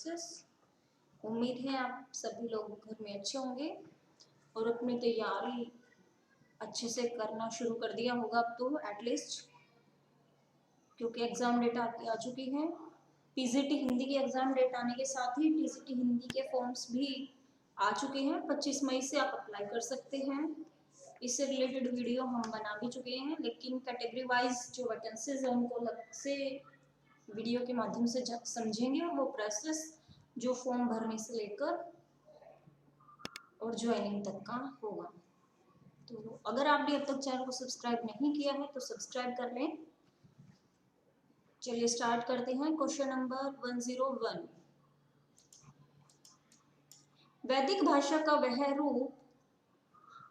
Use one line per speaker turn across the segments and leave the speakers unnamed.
Process. उम्मीद है आप सभी लोग घर में अच्छे होंगे और अपनी तैयारी अच्छे से करना शुरू कर दिया होगा अब तो एटलीस्ट, क्योंकि एग्ज़ाम डेट आपकी आ चुकी है। पीजीटी हिंदी की एग्ज़ाम डेट आने के साथ ही टीजीटी हिंदी के फॉर्म्स भी आ चुके हैं। 25 मई से आप अप्लाई कर सकते हैं। इससे रिलेटेड वीडियो हम बना भी चुके हैं, लेकिन कैटेगरी वाइज जो वैकेंसीज है उनको अलग से वीडियो के माध्यम से समझेंगे और वो प्रोसेस जो फॉर्म भरने से लेकर और ज्वाइनिंग तक का होगा। तो अगर आपने अब तक चैनल को सब्सक्राइब नहीं किया है तो सब्सक्राइब कर लें। चलिए स्टार्ट करते हैं। क्वेश्चन नंबर 101, वैदिक भाषा का वह रूप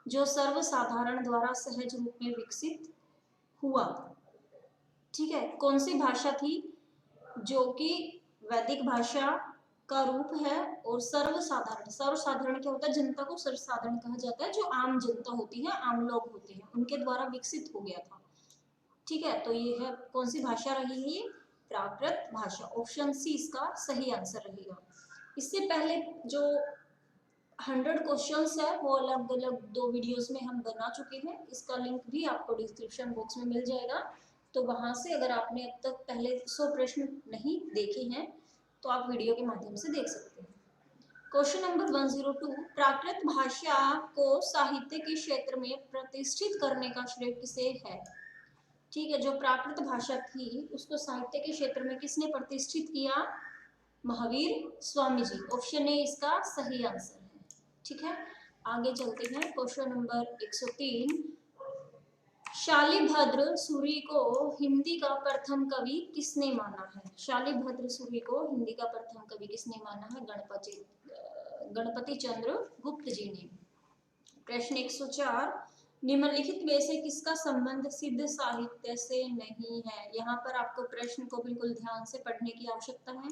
जो सर्वसाधारण द्वारा सहज रूप में विकसित हुआ। ठीक है, कौन सी भाषा थी जो कि वैदिक भाषा का रूप है और सर्वसाधारण, सर्वसाधारण क्या होता है, जनता को सर्वसाधारण कहा जाता है, जो आम जनता होती है, आम लोग होते हैं, उनके द्वारा विकसित हो गया था। ठीक है, तो ये है कौन सी भाषा रही है, प्राकृत भाषा। ऑप्शन सी इसका सही आंसर रहेगा। इससे पहले जो 100 क्वेश्चंस है वो अलग अलग 2 वीडियोस में हम बना चुके हैं। इसका लिंक भी आपको डिस्क्रिप्शन बॉक्स में मिल जाएगा, तो वहां से अगर आपने अब तक पहले 100 प्रश्न नहीं देखे हैं तो आप वीडियो के माध्यम से देख सकते हैं। क्वेश्चन नंबर 102, प्राकृत भाषा को साहित्य के क्षेत्र में प्रतिष्ठित करने का श्रेय किसे है। ठीक है, जो प्राकृत भाषा थी उसको साहित्य के क्षेत्र में किसने प्रतिष्ठित किया, महावीर स्वामी जी। ऑप्शन ए इसका सही आंसर है। ठीक है, आगे चलते हैं। क्वेश्चन नंबर 103, शालिभद्र सूरी को हिंदी का प्रथम कवि किसने माना है। शालिभद्र सूरी को हिंदी का प्रथम कवि किसने माना है, गणपति चंद्र गुप्त जी ने। प्रश्न 104, निम्नलिखित में से किसका संबंध सिद्ध साहित्य से नहीं है। यहाँ पर आपको प्रश्न को बिल्कुल ध्यान से पढ़ने की आवश्यकता है।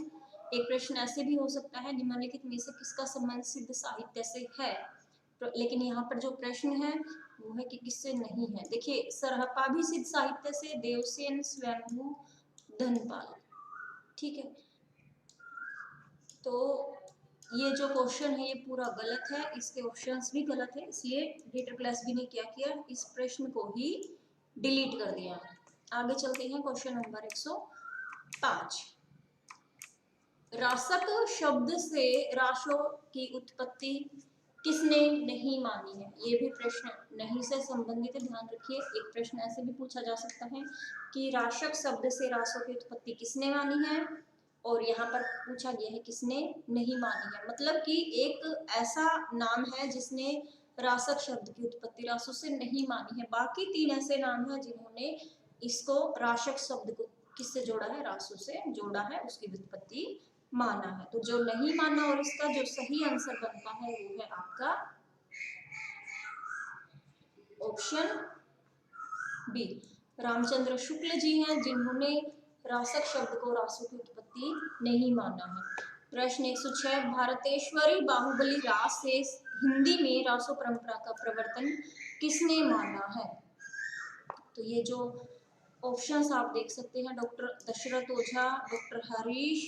एक प्रश्न ऐसे भी हो सकता है, निम्नलिखित में से किसका संबंध सिद्ध साहित्य से है, लेकिन यहाँ पर जो प्रश्न है वो है कि किससे नहीं है। देखिए, सरहप्पा भी सिद्ध साहित्य से, देवसेन, स्वयंभू, धनपाल। ठीक है, तो ये जो क्वेश्चन है ये पूरा गलत है, इसके ऑप्शंस भी गलत है, इसलिए रीड रिप्लेस भी नहीं किया, इस प्रश्न को ही डिलीट कर दिया। आगे चलते हैं। क्वेश्चन नंबर 105, रासक शब्द से रासों की उत्पत्ति किसने नहीं मानी है। ये भी प्रश्न नहीं से संबंधित है, ध्यान रखिए। एक प्रश्न ऐसे भी पूछा जा सकता है कि रासक शब्द से रासों की उत्पत्ति किसने मानी है, और यहाँ पर पूछा गया है किसने नहीं मानी है। मतलब कि एक ऐसा नाम है जिसने रासक शब्द की उत्पत्ति रासों से नहीं मानी है, बाकी 3 ऐसे नाम हैं जिन्होंने इसको रासक शब्द को किससे जोड़ा है, रासों से जोड़ा है, उसकी उत्पत्ति माना है। तो जो नहीं माना और इसका जो सही आंसर बनता है वो है आपका ऑप्शन बी, रामचंद्र शुक्ल जी हैं जिन्होंने रासक शब्द को रासों की उत्पत्ति नहीं माना है। प्रश्न 106, भारतेश्वरी बाहुबली रास से हिंदी में रासो परंपरा का प्रवर्तन किसने माना है। तो ये जो ऑप्शंस आप देख सकते हैं, डॉक्टर दशरथ ओझा, डॉक्टर हरीश,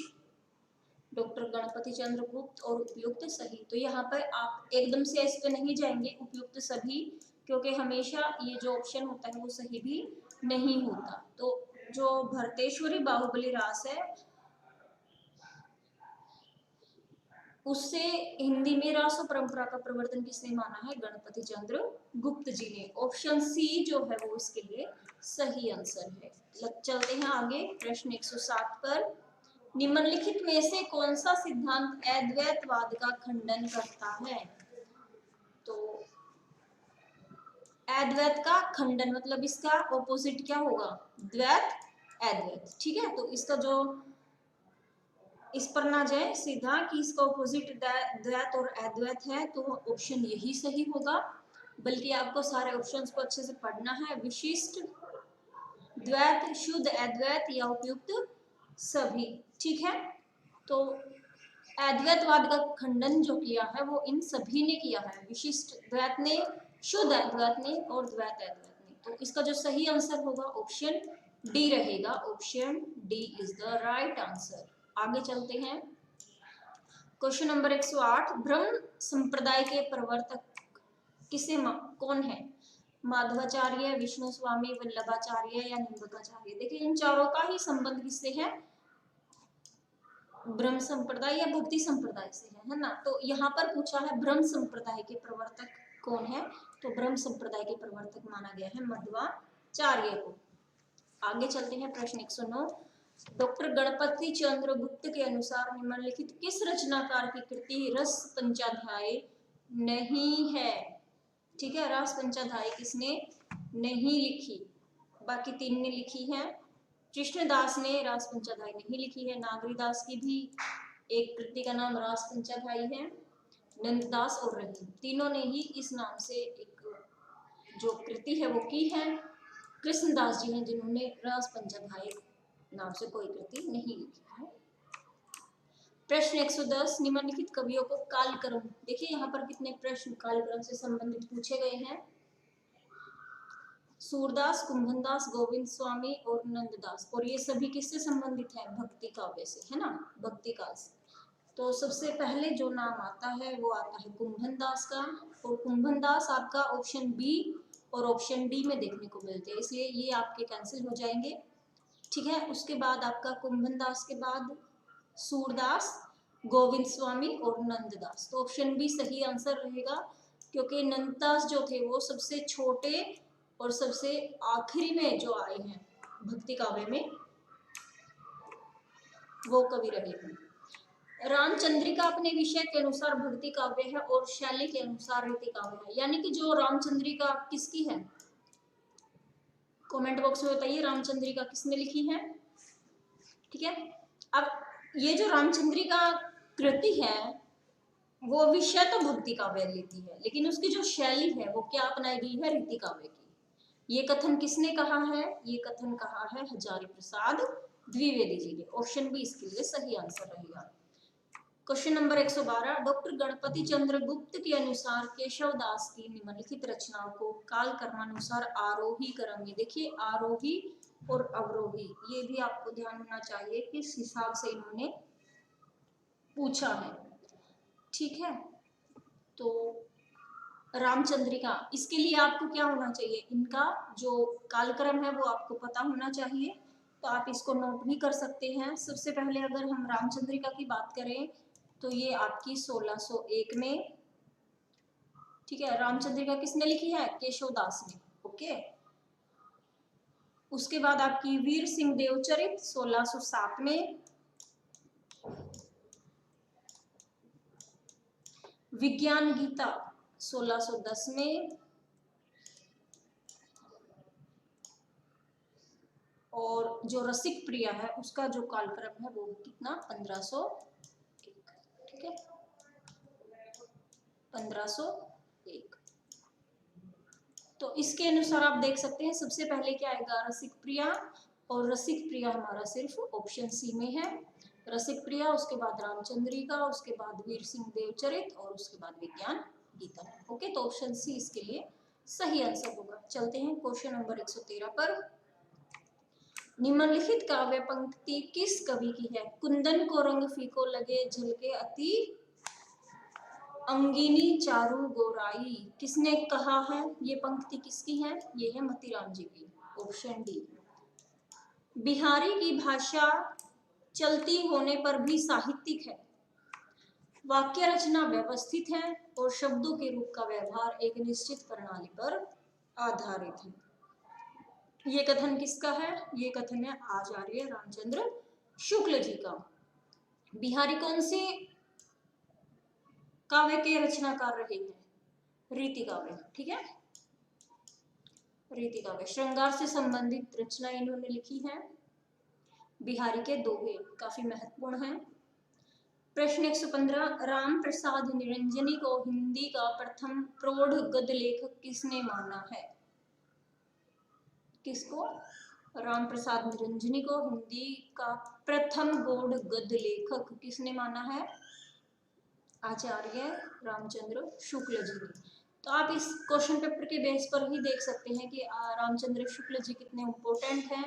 डॉक्टर गणपति चंद्र गुप्त और उपयुक्त सही। तो यहाँ पर आप एकदम से इस पे नहीं जाएंगे उपयुक्त सभी, क्योंकि हमेशा ये जो ऑप्शन होता है वो सही भी नहीं होता। तो जो भरतेश्वरी बाहुबली रास है उससे हिंदी में रासो परंपरा का प्रवर्तन किसने माना है, गणपति चंद्र गुप्त जी ने। ऑप्शन सी जो है वो इसके लिए सही आंसर है। चलते हैं आगे। प्रश्न 107 पर, निम्नलिखित में से कौन सा सिद्धांत अद्वैतवाद का खंडन करता है। तो अद्वैत का खंडन मतलब इसका ऑपोजिट क्या होगा, द्वैत, अद्वैत। ठीक है, तो इसका जो इस पर ना जाए सीधा कि इसका ऑपोजिट द्वैत और अद्वैत है, तो ऑप्शन यही सही होगा। बल्कि आपको सारे ऑप्शंस को अच्छे से पढ़ना है। विशिष्ट, द्वैत, शुद्ध अद्वैत या उपयुक्त सभी। ठीक है, तो अद्वैतवाद का खंडन जो किया है वो इन सभी ने किया है, विशिष्ट द्वैत ने, शुद्ध अद्वैत ने और द्वैत अद्वैत ने। तो इसका जो सही आंसर होगा ऑप्शन डी रहेगा। Option D is the right answer. आगे चलते हैं। क्वेश्चन नंबर 108, ब्रह्म संप्रदाय के प्रवर्तक कौन है? माधवाचार्य, विष्णु स्वामी, वल्लभाचार्य या निम्बकाचार्य। देखिए इन चारों का ही संबंध किससे है? ब्रह्म संप्रदाय या भक्ति संप्रदाय से है ना। तो यहाँ पर पूछा है ब्रह्म संप्रदाय के प्रवर्तक कौन है, तो ब्रह्म संप्रदाय के प्रवर्तक माना गया है मध्वाचार्य को। आगे चलते हैं, प्रश्न 109, डॉक्टर गणपति चंद्र गुप्त के अनुसार निम्नलिखित किस रचनाकार की कृति रस पंचाध्याय नहीं है? ठीक है, रस पंचाध्याय किसने नहीं लिखी? बाकी 3 ने लिखी है। कृष्णदास ने रास पंचाध्याय नहीं लिखी है। नागरीदास की भी एक कृति का नाम रास पंचाध्याय है। नंददास और रहीम, तीनों ने ही इस नाम से एक जो कृति है वो की है। कृष्णदास जी हैं जिन्होंने रास पंचाध्याय नाम से कोई कृति नहीं लिखी है। प्रश्न 110, निम्नलिखित कवियों को कालक्रम, देखिए यहाँ पर कितने प्रश्न कालक्रम से संबंधित पूछे गए हैं। सूरदास, कुंभनदास, गोविंद स्वामी और नंददास, और ये सभी किससे संबंधित है? भक्ति काव्य से, है ना, भक्ति काल से। तो सबसे पहले जो नाम आता है वो आता है कुंभनदास का, और कुंभनदास आपका ऑप्शन बी और ऑप्शन डी में देखने को मिलते हैं, इसलिए ये आपके कैंसिल हो जाएंगे। ठीक है, उसके बाद आपका कुंभनदास के बाद सूरदास, गोविंद स्वामी और नंददास, तो ऑप्शन बी सही आंसर रहेगा, क्योंकि नंददास जो थे वो सबसे छोटे और सबसे आखिरी में जो आए हैं भक्ति काव्य में वो कवि रहे हैं। रामचंद्रिका अपने विषय के अनुसार भक्ति काव्य है और शैली के अनुसार रीति काव्य है। यानी कि जो रामचंद्रिका किसकी है, कमेंट बॉक्स में बताइए रामचंद्रिका किसने लिखी है। ठीक है, अब ये जो रामचंद्रिका कृति है वो विषय तो भक्ति काव्य लेती है, लेकिन उसकी जो शैली है वो क्या अपनाई गई है? रीति काव्य की। ये कथन किसने कहा है? ये कथन कहा है हजारी प्रसाद द्विवेदी जी ने। ऑप्शन बी इसके लिए सही आंसर रहेगा। क्वेश्चन नंबर 112, डॉक्टर गणपति चंद्र गुप्त के अनुसार केशवदास की निम्नलिखित रचनाओं को काल क्रमानुसार आरोही करेंगे। देखिए आरोही और अवरोही, ये भी आपको ध्यान होना चाहिए किस हिसाब से इन्होंने पूछा है। ठीक है, तो रामचंद्रिका, इसके लिए आपको क्या होना चाहिए? इनका जो कालक्रम है वो आपको पता होना चाहिए, तो आप इसको नोट भी कर सकते हैं। सबसे पहले अगर हम रामचंद्रिका की बात करें तो ये आपकी 1601 में, ठीक है, रामचंद्रिका किसने लिखी है? केशवदास ने। ओके, उसके बाद आपकी वीर सिंह देवचरित 1607 में, विज्ञान गीता 1610 में, और जो रसिक प्रिया है उसका जो कालक्रम है वो कितना? 1501। ठीक है, 1501। तो इसके अनुसार आप देख सकते हैं सबसे पहले क्या आएगा? रसिक प्रिया, और रसिक प्रिया हमारा सिर्फ ऑप्शन सी में है। रसिक प्रिया, उसके बाद रामचंद्रिका, उसके बाद वीर सिंह देवचरित और उसके बाद विज्ञान गीता। ओके, तो ऑप्शन सी इसके लिए सही आंसर होगा। चलते हैं क्वेश्चन नंबर 113 पर। निम्नलिखित काव्य पंक्ति किस कवि की है? कुंदन को रंग फीको लगे, झलके अति अंगिनी चारू गोराई, किसने कहा है? ये पंक्ति किसकी है? ये है मतीराम जी की। Option D. बिहारी की भाषा चलती होने पर भी साहित्यिक है, वाक्य रचना व्यवस्थित है और शब्दों के रूप का व्यवहार एक निश्चित प्रणाली पर आधारित है। ये कथन किसका है? ये कथन है आचार्य रामचंद्र शुक्ल जी का। बिहारी कौन से काव्य के रचनाकार रहे हैं? रीति काव्य। ठीक है, रीति काव्य, श्रृंगार से संबंधित रचना इन्होंने लिखी है। बिहारी के दोहे काफी महत्वपूर्ण हैं। प्रश्न 115, राम प्रसाद निरंजनी को हिंदी का प्रथम प्रौढ़ गद्य लेखक किसने माना है? किसको? राम प्रसाद निरंजनी को हिंदी का प्रथम प्रौढ़ गद्य लेखक किसने माना है? आचार्य रामचंद्र शुक्ल जी ने। तो आप इस क्वेश्चन पेपर के बेस पर ही देख सकते हैं कि रामचंद्र शुक्ल जी कितने इम्पोर्टेंट हैं।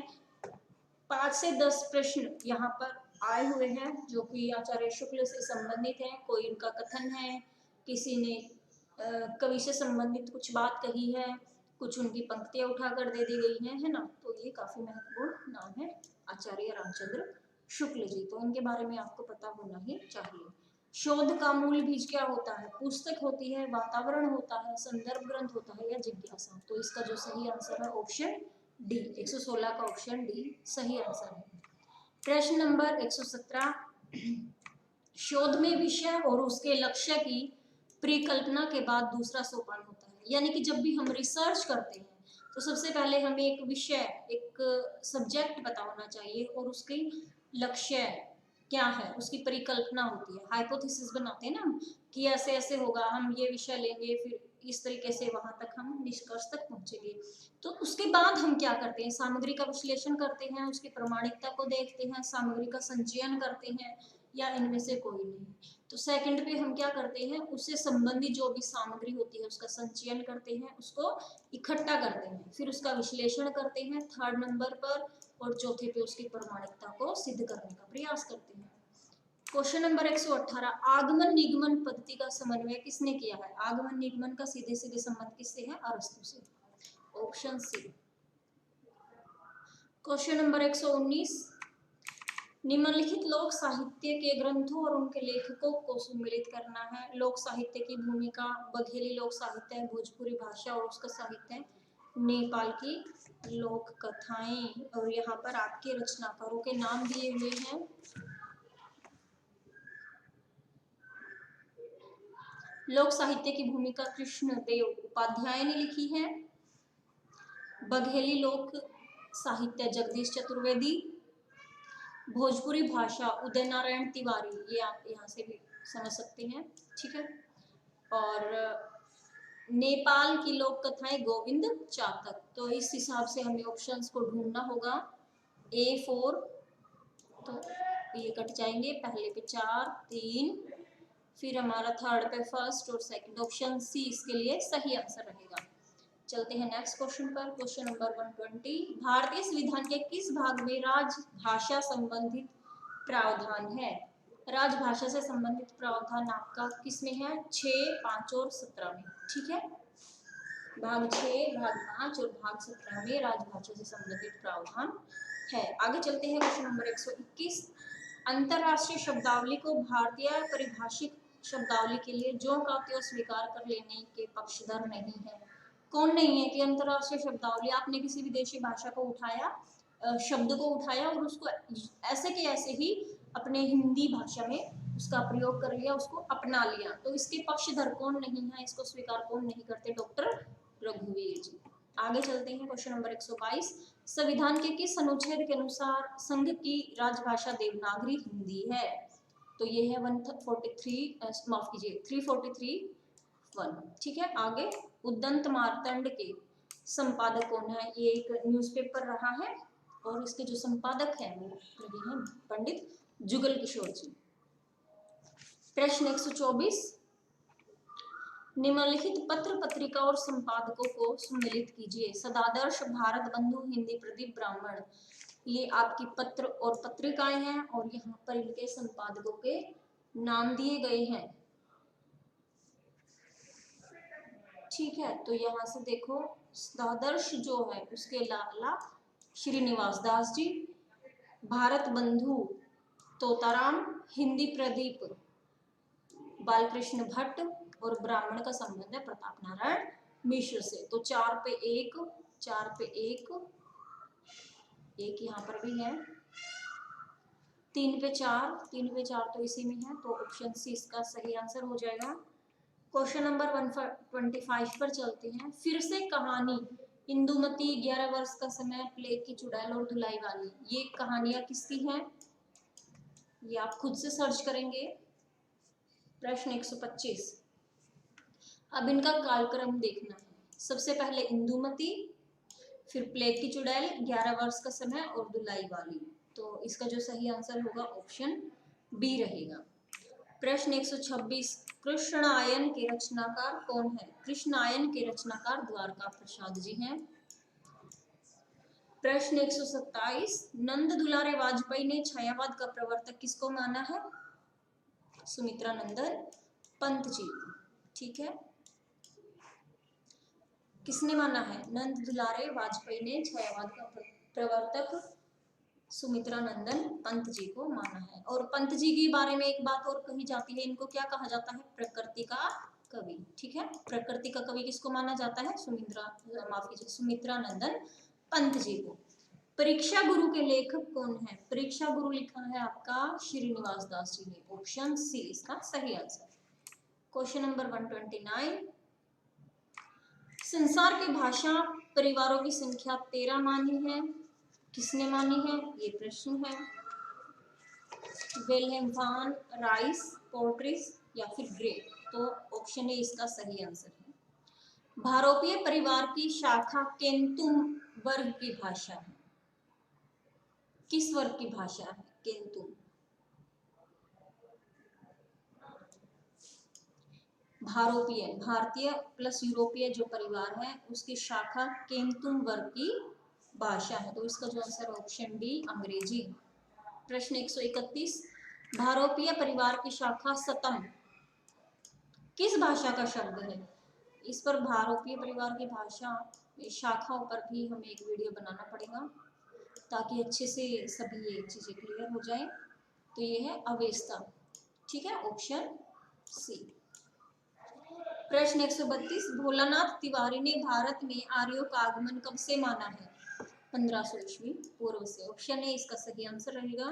5 से 10 प्रश्न यहाँ पर आए हुए हैं जो कि आचार्य शुक्ल से संबंधित हैं। कोई इनका कथन है, किसी ने कवि से संबंधित कुछ बात कही है, कुछ उनकी पंक्तियां उठाकर दे दी गई हैं, है ना। तो ये काफी महत्वपूर्ण नाम है आचार्य रामचंद्र शुक्ल जी, तो इनके बारे में आपको पता होना ही चाहिए। शोध का मूल बीज क्या होता है? पुस्तक होती है, वातावरण होता है, संदर्भ ग्रंथ होता है या जिज्ञासा। तो इसका जो सही आंसर है ऑप्शन डी, 116 का ऑप्शन डी सही आंसर है। प्रश्न नंबर 117, शोध में विषय और उसके लक्ष्य की परिकल्पना के बाद दूसरा सोपान होता है। यानी कि जब भी हम रिसर्च करते हैं तो सबसे पहले हमें एक विषय, एक सब्जेक्ट पता होना चाहिए और उसकी लक्ष्य क्या है, उसकी परिकल्पना होती है। हाइपोथेसिस बनाते हैं ना हम कि ऐसे ऐसे होगा, हम ये विषय लेंगे, फिर इस तरीके से वहां तक हम निष्कर्ष तक पहुंचेंगे। तो उसके बाद हम क्या करते हैं? सामग्री का विश्लेषण करते हैं, उसकी प्रामाणिकता को देखते हैं, सामग्री का संचयन करते हैं, या इनमें से कोई नहीं। तो सेकंड पे हम क्या करते हैं? उससे संबंधित जो भी सामग्री होती है उसका संचयन करते हैं, उसको इकट्ठा करते हैं, फिर उसका विश्लेषण करते हैं थर्ड नंबर पर, और चौथे पे उसकी प्रामाणिकता को सिद्ध करने का प्रयास करते हैं। क्वेश्चन नंबर 118, आगमन निगमन पद्धति का समन्वय किसने किया है? आगमन निगमन का सीधे सीधे संबंध किससे है? अरस्तु से, ऑप्शन सी। क्वेश्चन नंबर 119, निम्नलिखित लोक साहित्य के ग्रंथों और उनके लेखकों को सम्मिलित करना है। लोक साहित्य की भूमिका, बघेली लोक साहित्य है, भोजपुरी भाषा और उसका साहित्य, नेपाल की लोक कथाएं। और यहाँ पर आपके रचनाकारों के नाम दिए हुए हैं। लोक साहित्य की भूमिका कृष्णदेव उपाध्याय ने लिखी है। बघेली लोक साहित्य जगदीश चतुर्वेदी। भोजपुरी भाषा उदय नारायण तिवारी, ये आप यहाँ से भी समझ सकते हैं, ठीक है। और नेपाल की लोक कथाएं गोविंद चातक। तो इस हिसाब से हमें ऑप्शंस को ढूंढना होगा। A4 तो ये कट जाएंगे, पहले पे 4 3, फिर हमारा थर्ड पे फर्स्ट और सेकंड, ऑप्शन सी इसके लिए सही आंसर रहेगा। चलते हैं नेक्स्ट क्वेश्चन पर। क्वेश्चन नंबर 120, भारतीय संविधान के किस भाग में राजभाषा संबंधित प्रावधान है? राजभाषा से संबंधित प्रावधान आपका किसमें है? 6, 5 और 17 में, ठीक है। भाग 6, भाग 5 और भाग 17 में राजभाषा से संबंधित प्रावधान है। आगे चलते हैं क्वेश्चन नंबर 121, अंतरराष्ट्रीय शब्दावली को भारतीय परिभाषित शब्दावली के लिए जो का त्यों स्वीकार कर लेने के पक्षधर नहीं है। कौन नहीं है कि अंतरराष्ट्रीय शब्दावली, आपने किसी विदेशी भाषा को उठाया, शब्द को उठाया और उसको ऐसे के ऐसे ही अपने हिंदी भाषा में उसका प्रयोग कर लिया, उसको अपना लिया, तो इसके पक्षधर कौन नहीं है, इसको स्वीकार कौन नहीं करते? डॉक्टर रघुवीर जी। आगे चलते हैं क्वेश्चन नंबर 122, संविधान के किस अनुच्छेद के अनुसार संघ की राजभाषा देवनागरी हिंदी है? तो ये है 143, माफ कीजिए 343(1), ठीक है। आगे, उद्दंत मार्तंड के संपादक कौन है? ये एक न्यूज़पेपर रहा है और इसके जो संपादक हैं वो रहे हैं पंडित जुगल किशोर जी। प्रश्न 124, निम्नलिखित पत्र पत्रिका और संपादकों को सम्मिलित कीजिए। सदादर्श, भारत बंधु, हिंदी प्रदीप, ब्राह्मण, ये आपकी पत्र और पत्रिकाएं हैं और यहाँ पर इनके संपादकों के नाम दिए गए हैं, ठीक है। तो यहाँ से देखो, सदादर्श जो है उसके लाला श्रीनिवास दास जी, भारत बंधु तोताराम, हिंदी प्रदीप बालकृष्ण भट्ट, और ब्राह्मण का संबंध है प्रताप नारायण मिश्र से। तो 4 पे 1, 4 पे 1, एक यहाँ पर भी है, 3 पे 4, 3 पे 4 तो इसी में है, तो ऑप्शन सी इसका सही आंसर हो जाएगा। क्वेश्चन नंबर 125 पर चलते हैं। फिर से कहानी, इंदुमती, 11 वर्ष का समय, प्लेग की चुड़ैल और धुलाई वाली, ये कहानियां किसकी हैं? ये आप खुद से सर्च करेंगे। प्रश्न 125, अब इनका कालक्रम देखना है। सबसे पहले इंदुमती, फिर प्लेग की चुड़ैल, 11 वर्ष का समय और धुलाई वाली। तो इसका जो सही आंसर होगा ऑप्शन बी रहेगा। प्रश्न 126, कृष्णायन के रचनाकार कौन है? कृष्णायन के रचनाकार द्वारका प्रसाद जी हैं। प्रश्न 127, नंद दुलारे वाजपेयी ने छायावाद का प्रवर्तक किसको माना है? सुमित्रा नंदन पंत जी। ठीक है, किसने माना है? नंद दुलारे वाजपेयी ने छायावाद का प्रवर्तक सुमित्रा नंदन पंत जी को माना है। और पंत जी के बारे में एक बात और कही जाती है, इनको क्या कहा जाता है? प्रकृति का कवि। ठीक है, प्रकृति का कवि किसको माना जाता है? सुमित्रा नंदन पंत जी को। परीक्षा गुरु के लेखक कौन है? परीक्षा गुरु लिखा है आपका श्रीनिवास दास जी ने। ऑप्शन सी इसका सही आंसर। क्वेश्चन नंबर 129, संसार के भाषा परिवारों की संख्या 13 मानी है, किसने मानी है? ये प्रश्न है। विल्हेम वान राइस, पोर्ट्रिस या फिर ग्रे? तो ऑप्शन ए इसका सही आंसर है। भारोपीय परिवार की शाखा केंतुम वर्ग की भाषा है, किस वर्ग की भाषा है केंतुम? भारोपीय, भारतीय प्लस यूरोपीय जो परिवार है उसकी शाखा केंतुम वर्ग की भाषा है, तो इसका जो आंसर ऑप्शन डी अंग्रेजी। प्रश्न 131, भारोपीय परिवार की शाखा सतम किस भाषा का शब्द है? इस पर भारोपीय परिवार की भाषा शाखाओं पर भी हमें एक वीडियो बनाना पड़ेगा ताकि अच्छे से सभी ये चीजें क्लियर हो जाए। तो ये है अवेस्ता। ठीक है, ऑप्शन सी। प्रश्न 132, भोलानाथ तिवारी ने भारत में आर्यों का आगमन कब से माना है? 1500 ईस्वी पूर्व से। ऑप्शन ए इसका सही आंसर रहेगा।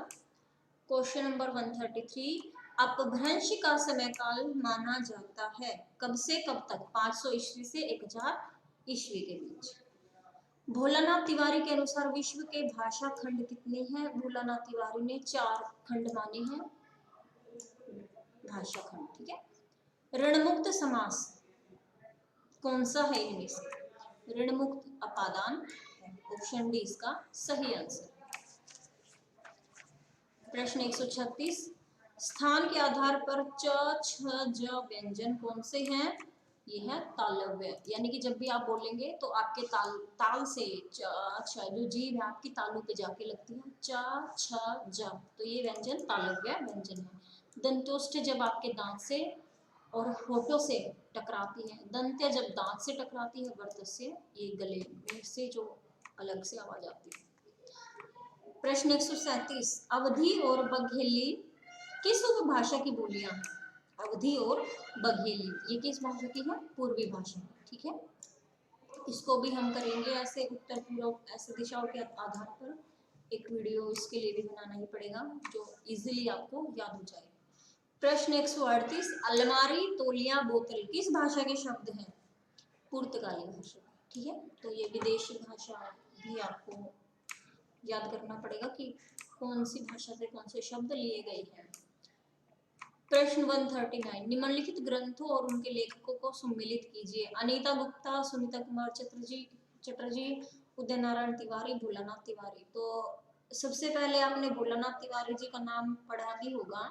क्वेश्चन नंबर 133, अपभ्रंश का समय काल माना जाता है कब से कब तक? 500 ईस्वी से 1000 ईस्वी के बीच। भोलानाथ तिवारी के अनुसार विश्व के भाषा खंड कितने हैं? भोलानाथ तिवारी ने 4 खंड माने हैं भाषा खंड। ठीक है, ऋणमुक्त समास कौन सा है इनमें से? ऋणमुक्त अपादान। ऑप्शन डी इसका सही आंसर। प्रश्न 136, स्थान के आधार पर च छ ज व्यंजन कौन से हैं? ये है तालव्य, यानी कि जब भी आप बोलेंगे तो आपके ताल से च छ जो जीभ है आपकी तालू पे जाके लगती है, च छ ज, तो ये व्यंजन तालव्य व्यंजन है। दंतोष्ठ जब आपके दांत से और होठों से टकराती है, दंत्य जब दांत से टकराती है, वर्त से ये गले से जो अलग से आवाज आती है। प्रश्न 137, अवधी और बघेली किस उपभाषा की बोलियां हैं? अवधी और बघेली ये किस भाषा की है? पूर्वी भाषा। ठीक है, इसको भी हम करेंगे ऐसे उत्तर पूर्व ऐसे दिशाओं के आधार पर एक वीडियो इसके लिए भी बनाना ही पड़ेगा जो इजीली आपको याद हो जाए। प्रश्न 138, अलमारी, तौलिया, बोतल किस भाषा के शब्द हैं? पुर्तगाली भाषा। ठीक है, तो ये विदेशी भाषा भी आपको याद करना पड़ेगा कि कौन सी भाषा से कौन से शब्द लिए गए हैं। प्रश्न 139, निम्नलिखित ग्रंथों और उनके लेखकों को सम्मिलित कीजिए। अनीता गुप्ता, सुनीता कुमार चटर्जी, उदय नारायण तिवारी, भोलानाथ तिवारी। तो सबसे पहले आपने भोलानाथ तिवारी जी का नाम पढ़ा भी होगा।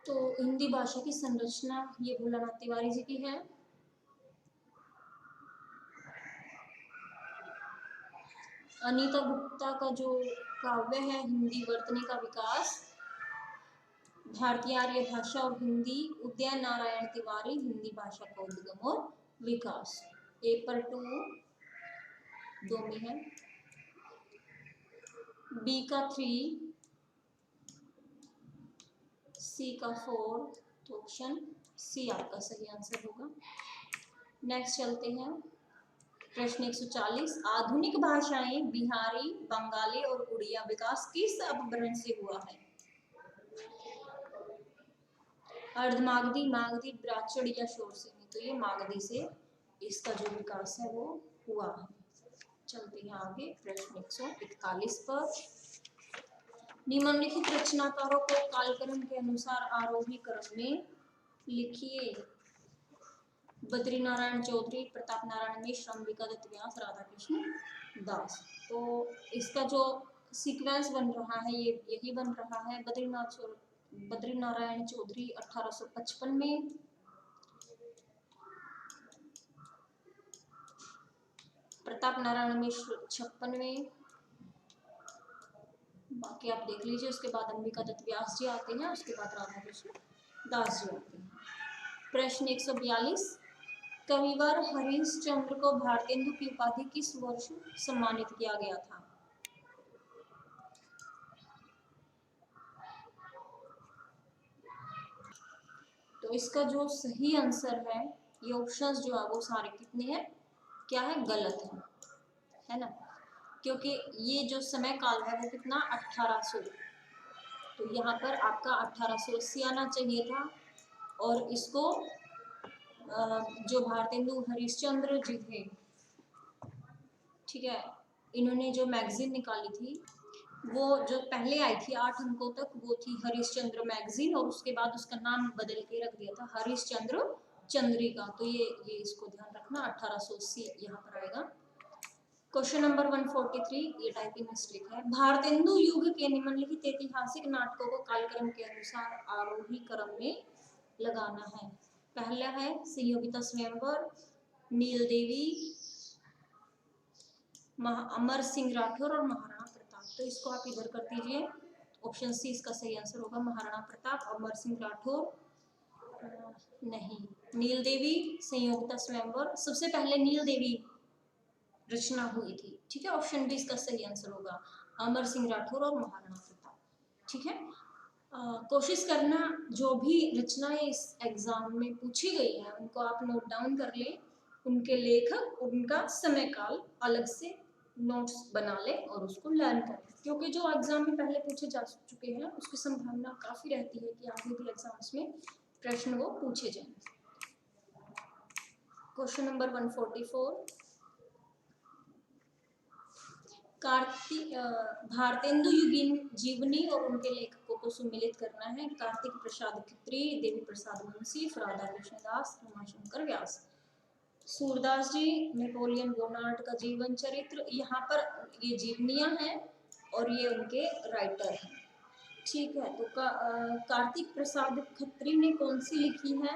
तो हिंदी भाषा की संरचना ये भोलानाथ तिवारी जी की है। अनीता गुप्ता का जो काव्य है हिंदी वर्तनी का विकास, भारतीय आर्य भाषा और हिंदी, उदय नारायण तिवारी हिंदी भाषा का उद्गम और विकास। पेपर 2 दो में है, बी का 3, सी का 4, तो ऑप्शन सी आपका सही आंसर होगा। नेक्स्ट चलते हैं। प्रश्न 140, आधुनिक भाषाएं बिहारी, बंगाली और उड़िया विकास किस अपभ्रंश से हुआ है? अर्धमागधी, मागधी, ब्राह्मण या शोर से? तो ये मागधी से इसका जो विकास है वो हुआ है। चलते हैं आगे प्रश्न 141 पर। निम्नलिखित रचनाकारों को कालक्रम के अनुसार आरोही क्रम में लिखिए। बद्रीनारायण चौधरी, प्रताप नारायण मिश्र, अंबिका दत्त व्यास, राधा कृष्ण दास। तो इसका जो सीक्वेंस बन रहा है ये यही बन रहा है। बद्रीनारायण चौधरी 1855 में, प्रताप नारायण मिश्र 56वें, बाकी आप देख लीजिए। उसके बाद अंबिका दत्त व्यास जी आते हैं, उसके बाद राधा कृष्ण दास जी आते हैं। प्रश्न 142, कविवर हरिश्चंद्र को भारतेंदु की उपाधि किस वर्ष सम्मानित किया गया था? तो इसका जो सही आंसर है, ये ऑप्शंस जो है वो सारे कितने हैं, क्या है, गलत है ना, क्योंकि ये जो समय काल है वो कितना 1800, तो यहाँ पर आपका 1880 आना चाहिए था। और इसको जो भारतेंदु हरिश्चंद्र जी थे, ठीक है, इन्होंने जो मैगजीन निकाली थी वो जो पहले आई थी 8 अंकों तक, वो थी हरिश्चंद्र मैगजीन, और उसके बाद उसका नाम बदल के रख दिया था हरिश्चंद्र चंद्रिका। तो ये इसको ध्यान रखना, 1880 यहाँ पर आएगा। क्वेश्चन नंबर 143, ये टाइपिंग मिस्टेक है। भारतेंदु युग के निम्नलिखित ऐतिहासिक नाटकों को कालक्रम के अनुसार आरोही क्रम में लगाना है। पहला है संयोगिता स्वयंवर, नील देवी, अमर सिंह राठौर और महाराणा प्रताप। तो इसको आप इधर कर दीजिए, ऑप्शन सी इसका सही आंसर होगा, महाराणा प्रताप, अमर सिंह राठौर नहीं, नील देवी, संयोगिता स्वयंवर। सबसे पहले नील देवी रचना हुई थी, ठीक है, ऑप्शन बी इसका सही आंसर होगा, अमर सिंह राठौर और महाराणा प्रताप। ठीक है, कोशिश करना जो भी रचनाएं इस एग्जाम में पूछी गई है उनको आप नोट डाउन कर लें, उनके लेखक, उनका समय काल अलग से नोट्स बना ले और उसको लर्न करें, क्योंकि जो एग्जाम में पहले पूछे जा चुके हैं उसकी संभावना काफी रहती है कि आगे भी एग्जाम्स में प्रश्न वो पूछे जाएं। क्वेश्चन नंबर 144, भारतेंदु युगीन जीवनी और उनके लेखकों को सुमिलित करना है। कार्तिक प्रसाद खत्री, देवी प्रसाद मुंशीफ, राधा कृष्ण दास, रमाशंकर व्यास। सूरदास जी, नेपोलियन बोनार्ट का जीवन चरित्र, यहाँ पर ये जीवनियां हैं और ये उनके राइटर हैं। ठीक है, तो कार्तिक प्रसाद खत्री ने कौन सी लिखी है?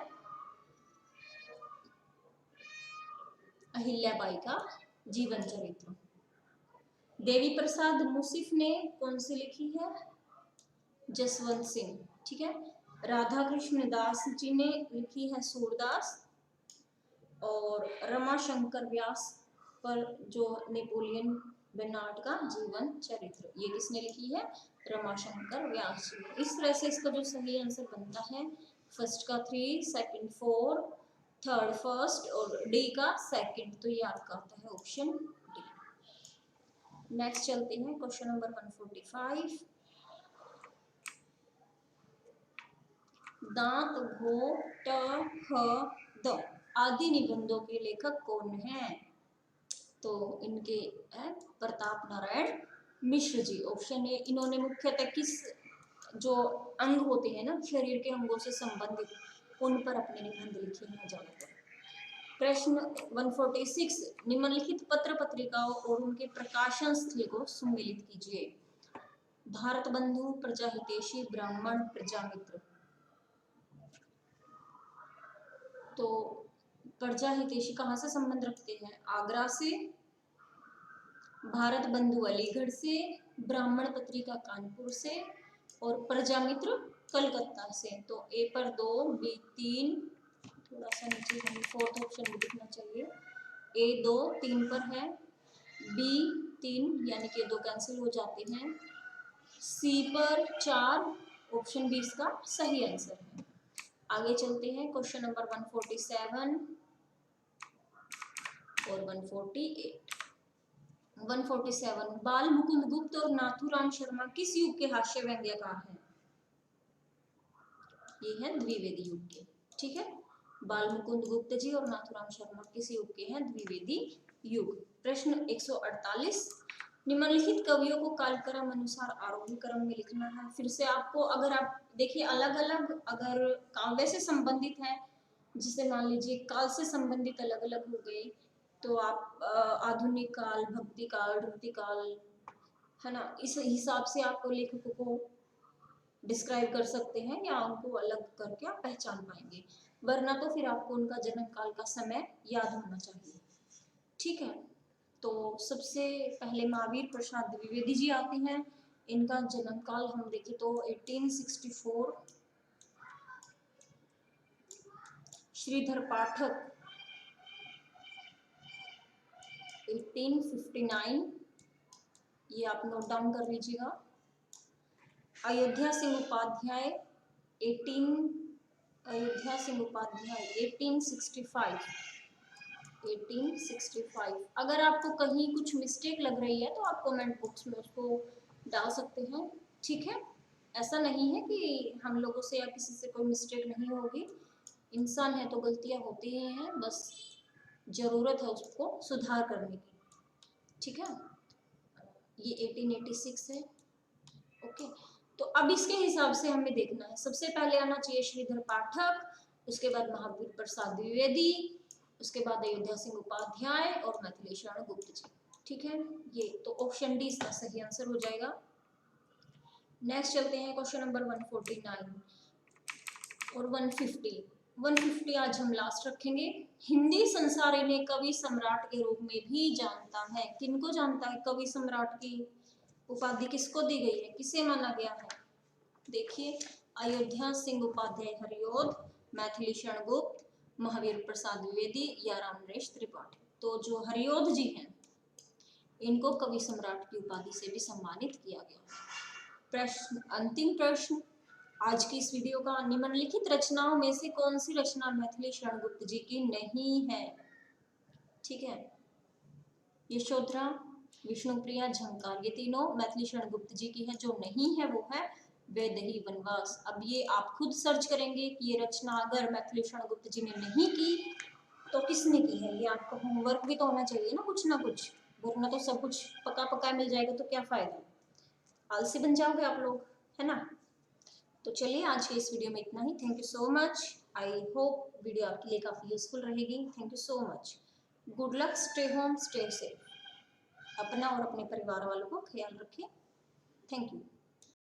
अहिल्याबाई का जीवन चरित्र। देवी प्रसाद मुंशीफ ने कौन सी लिखी है? जसवंत सिंह। ठीक है, राधा कृष्ण दास जी ने लिखी है सूरदास, और रमाशंकर व्यास पर जो नेपोलियन बोनार्ट का जीवन चरित्र, ये किसने लिखी है? रमाशंकर व्यास जी ने। इस तरह से इसका जो सही आंसर बनता है, फर्स्ट का 3, सेकंड 4, थर्ड फर्स्ट और डी का सेकंड, तो ये आपका आता है ऑप्शन डी। नेक्स्ट चलते हैं क्वेश्चन नंबर 145, दांत घो ट ह द आदि निबंधों के लेखक कौन हैं? तो इनके है प्रताप नारायण मिश्र जी। ऑप्शन ए, इन्होंने मुख्यतः किस जो अंग होते हैं ना शरीर के अंगों से संबंधित, उन पर अपने निबंध लिखे हैं ज्यादातर। प्रश्न 146, निम्नलिखित पत्र पत्रिकाओं और उनके प्रकाशन स्थल को सुमेलित कीजिए। भारत बंधु, प्रजाहितेशी, ब्राह्मण, प्रजामित्र। तो प्रजाहितेशी कहाँ से संबंध रखते हैं? आगरा से, भारत बंधु अलीगढ़ से, ब्राह्मण पत्रिका कानपुर से और प्रजामित्र कलकत्ता से। तो ए पर 2, बी 3, थोड़ा सा नीचे हमें फोर्थ ऑप्शन भी दिखना चाहिए। ए 2 3 पर है, बी 3 यानी कि 2 कैंसिल हो जाते हैं, सी पर 4, ऑप्शन बी इसका सही आंसर है। आगे चलते हैं क्वेश्चन नंबर 147 और 148। 147, बाल मुकुंद गुप्त और नाथूराम शर्मा किस युग के हास्य व्यंग्यकार हैं? ये है द्विवेदी युग के। ठीक है, बाल मुकुंद गुप्त जी और नाथूराम शर्मा किस युग के हैं? द्विवेदी युग। प्रश्न 148, निम्नलिखित कवियों को कालक्रम अनुसार आरोही क्रम में लिखना है। फिर से आपको, अगर आप देखिए अलग अलग अगर काव्य से संबंधित है, जिसे मान लीजिए काल से संबंधित अलग अलग हो गए, तो आप आधुनिक काल, भक्ति काल, ऋति काल, है ना, इस हिसाब से आप लेखकों को डिस्क्राइब कर सकते हैं या उनको अलग करके आप पहचान पाएंगे, वरना तो फिर आपको उनका जन्म काल का समय याद होना चाहिए। ठीक है, तो सबसे पहले महावीर प्रसाद द्विवेदी जी आते हैं। इनका जन्म काल हम देखें तो 1864। श्रीधर पाठक 1859, ये आप नोट डाउन कर लीजिएगा। अयोध्या सिंह उपाध्याय 1865। अगर आपको कहीं कुछ मिस्टेक लग रही है तो आप कमेंट बॉक्स में उसको डाल सकते हैं, ठीक है। ऐसा नहीं है कि हम लोगों से या किसी से कोई मिस्टेक नहीं होगी, इंसान है तो गलतियां होती ही हैं, बस ज़रूरत है उसको सुधार करने की, ठीक है। ये 1886 है, ओके। तो अब इसके हिसाब से हमें देखना है, सबसे पहले आना चाहिए श्रीधर पाठक, उसके बाद महावीर प्रसाद द्विवेदी, उसके बाद अयोध्या सिंह उपाध्याय और मैथिली शरण गुप्त जी, ठीक है। ये तो ऑप्शन डी इसका सही आंसर हो जाएगा। नेक्स्ट चलते हैं क्वेश्चन नंबर 149 और 150 आज हम लास्ट रखेंगे। हिंदी संसार इन्हें कवि सम्राट के रूप में भी जानता है। किनको जानता है? कवि सम्राट की उपाधि किसको दी गई है, किसे माना गया है? देखिए, अयोध्या सिंह उपाध्याय हरिऔध, मैथिली शरण गुप्त, महावीर प्रसाद द्विवेदी या रामनरेश त्रिपाठी। तो जो हरिऔध जी हैं इनको कवि सम्राट की उपाधि से भी सम्मानित किया गया। प्रश्न, अंतिम प्रश्न आज की इस वीडियो का, निम्नलिखित रचनाओं में से कौन सी रचना मैथिली शरण गुप्त जी की नहीं है? ठीक है, यशोधरा, विष्णुप्रिया, झंकार, ये तीनों मैथिली शरण गुप्त जी की है। जो नहीं है वो है वैदेही वनवास। अब ये आप खुद सर्च करेंगे कि ये रचना अगर मैथिली शरण गुप्त जी ने नहीं की तो किसने की है। ये आपका होमवर्क भी तो होना चाहिए ना कुछ, वरना तो सब कुछ पका पका मिल जाएगा तो क्या फायदा, आलसी बन जाओगे आप लोग, है ना। तो चलिए आज के इस वीडियो में इतना ही। Thank you so much. I hope video आपके लिए काफ़ी यूजफुल रहेगी। Thank you so much. Good luck, stay home, stay safe. अपना और अपने परिवार वालों को ख्याल रखें। Thank you.